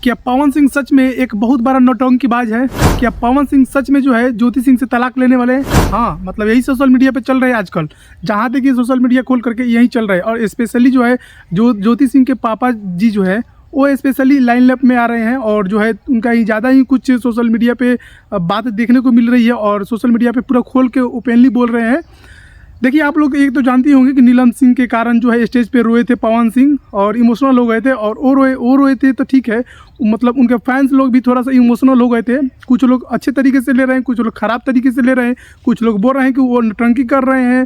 क्या पवन सिंह सच में एक बहुत बड़ा नौटंकीबाज है? क्या पवन सिंह सच में जो है ज्योति सिंह से तलाक लेने वाले हैं? हाँ, मतलब यही सोशल मीडिया पे चल रहे हैं आजकल। जहाँ देखिए सोशल मीडिया खोल करके यही चल रहा है। और स्पेशली जो है ज्योति सिंह के पापा जी जो है वो स्पेशली लाइनअप में आ रहे हैं और जो है उनका ही ज़्यादा ही कुछ सोशल मीडिया पे बात देखने को मिल रही है और सोशल मीडिया पे पूरा खोल के ओपनली बोल रहे हैं। देखिए, आप लोग एक तो जानते होंगे कि नीलम सिंह के कारण जो है स्टेज पे रोए थे पवन सिंह और इमोशनल हो गए थे। और वो रोए थे तो ठीक है, मतलब उनके फैंस लोग भी थोड़ा सा इमोशनल हो गए थे। कुछ लोग अच्छे तरीके से ले रहे हैं, कुछ लोग ख़राब तरीके से ले रहे हैं। कुछ लोग बोल रहे हैं कि वो नौटंकी कर रहे हैं,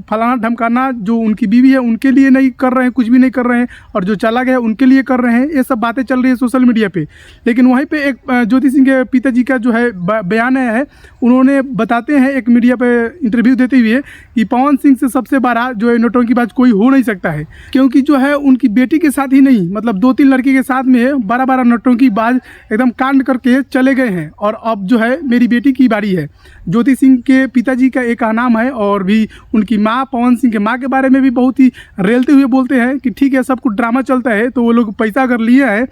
फलाना ढमकाना, जो उनकी बीवी है उनके लिए नहीं कर रहे हैं, कुछ भी नहीं कर रहे हैं, और जो चला गया उनके लिए कर रहे हैं। ये सब बातें चल रही है सोशल मीडिया पे। लेकिन वहीं पे एक ज्योति सिंह के पिताजी का जो है बयान आया है। उन्होंने बताते हैं एक मीडिया पे इंटरव्यू देते हुए कि पवन सिंह से सबसे बड़ा जो है नौटंकीबाज कोई हो नहीं सकता है, क्योंकि जो है उनकी बेटी के साथ ही नहीं, मतलब 2-3 लड़की के साथ में बड़ा नौटंकीबाज एकदम कांड करके चले गए हैं। और अब जो है मेरी बेटी की बारी है। ज्योति सिंह के पिताजी का एक नाम है और भी उनकी माँ, पवन सिंह के माँ के बारे में भी बहुत ही रेलते हुए बोलते हैं कि ठीक है, सब कुछ ड्रामा चलता है, तो वो लोग पैसा अगर लिए है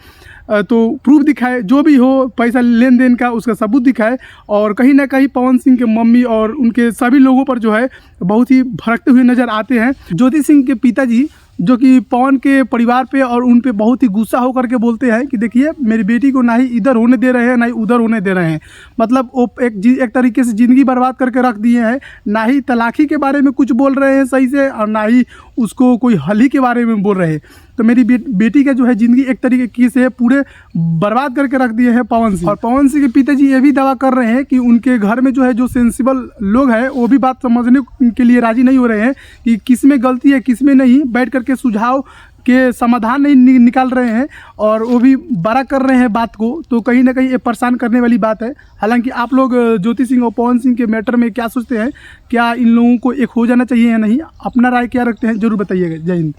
तो प्रूफ दिखाए, जो भी हो पैसा लेन देन का उसका सबूत दिखाए। और कहीं ना कहीं पवन सिंह के मम्मी और उनके सभी लोगों पर जो है बहुत ही भड़कते हुए नज़र आते हैं। ज्योति सिंह के पिताजी जो कि पवन के परिवार पे और उन पे बहुत ही गुस्सा होकर के बोलते हैं कि देखिए, मेरी बेटी को ना ही इधर होने दे रहे हैं ना ही उधर होने दे रहे हैं। मतलब वो एक तरीके से ज़िंदगी बर्बाद करके रख दिए हैं। ना ही तलाक़ी के बारे में कुछ बोल रहे हैं सही से, और ना ही उसको कोई हल ही के बारे में बोल रहे हैं। तो मेरी बेटी का जो है ज़िंदगी एक तरीके से पूरे बर्बाद करके रख दिए हैं पवन सिंह। और पवन सिंह के पिताजी ये भी दावा कर रहे हैं कि उनके घर में जो है जो सेंसिबल लोग हैं वो भी बात समझने के लिए राज़ी नहीं हो रहे हैं कि किस में गलती है किस में नहीं। बैठ करके सुझाव के समाधान नहीं निकाल रहे हैं और वो भी बड़ा कर रहे हैं बात को। तो कहीं ना कहीं ये परेशान करने वाली बात है। हालांकि आप लोग ज्योति सिंह और पवन सिंह के मैटर में क्या सोचते हैं? क्या इन लोगों को एक हो जाना चाहिए या नहीं? अपना राय क्या रखते हैं, जरूर बताइएगा। जय हिंद।